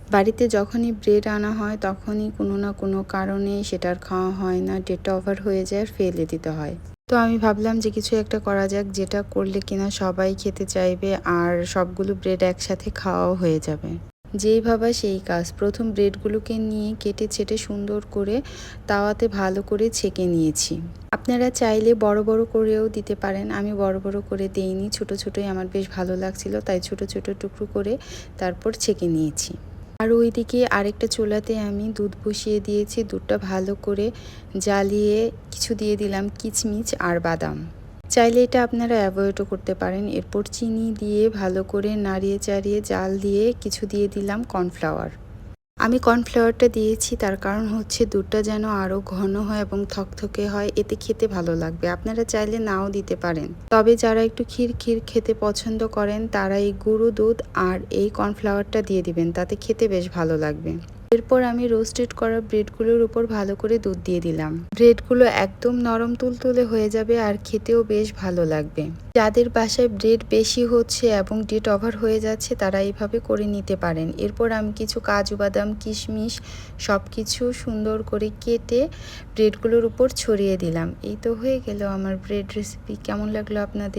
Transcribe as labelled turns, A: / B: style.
A: বাড়িতে যখনই ব্রেড আনা হয় তখনই কোনো না কোনো কারণে সেটার খাওয়া হয় না, ডেটটা ওভার হয়ে যায় আর ফেলে দিতে হয়। তো আমি ভাবলাম যে কিছু একটা করা যাক, যেটা করলে কিনা সবাই খেতে চাইবে আর সবগুলো ব্রেড একসাথে খাওয়াও হয়ে যাবে। যেই ভাবা সেই কাজ। প্রথম ব্রেডগুলোকে নিয়ে কেটে ছেটে সুন্দর করে তাওয়াতে ভালো করে ছেঁকে নিয়েছি। আপনারা চাইলে বড় বড় করেও দিতে পারেন, আমি বড় বড় করে দেইনি, ছোট ছোটই আমার বেশ ভালো লাগছিল, তাই ছোট ছোট টুকরো করে তারপর ছেঁকে নিয়েছি। আর ওইদিকে আরেকটা চুলাতে আমি দুধ বসিয়ে দিয়েছি। দুধটা ভালো করে জ্বালিয়ে কিছু দিয়ে দিলাম কিশমিশ আর বাদাম। চাইলে এটা আপনারা অ্যাভয়েডও করতে পারেন। এরপর চিনি দিয়ে ভালো করে নাড়িয়ে চাড়িয়ে জাল দিয়ে কিছু দিয়ে দিলাম কর্নফ্লাওয়ার। আমি কর্নফ্লাওয়ারটা দিয়েছি তার কারণ হচ্ছে দুধটা যেন আরও ঘন হয় এবং থকথকে হয়, এতে খেতে ভালো লাগবে। আপনারা চাইলে নাও দিতে পারেন, তবে যারা একটু ক্ষীর ক্ষীর খেতে পছন্দ করেন তারা এই গুঁড়ো দুধ আর এই কর্নফ্লাওয়ারটা দিয়ে দিবেন, তাতে খেতে বেশ ভালো লাগবে। এরপর আমি রোস্টেড করা ব্রেডগুলোর উপর ভালো করে দুধ দিয়ে দিলাম। ব্রেডগুলো একদম নরম তুলতুলে হয়ে যাবে আর খেতেও বেশ ভালো লাগবে। যাদের বাসায় ব্রেড বেশি হচ্ছে এবং ডেট ওভার হয়ে যাচ্ছে তারা এইভাবে করে নিতে পারেন। এরপর আমি কিছু কাজু বাদাম কিশমিশ সব কিছু সুন্দর করে কেটে ব্রেডগুলোর উপর ছড়িয়ে দিলাম। এই তো হয়ে গেল আমার ব্রেড রেসিপি। কেমন লাগলো আপনাদের?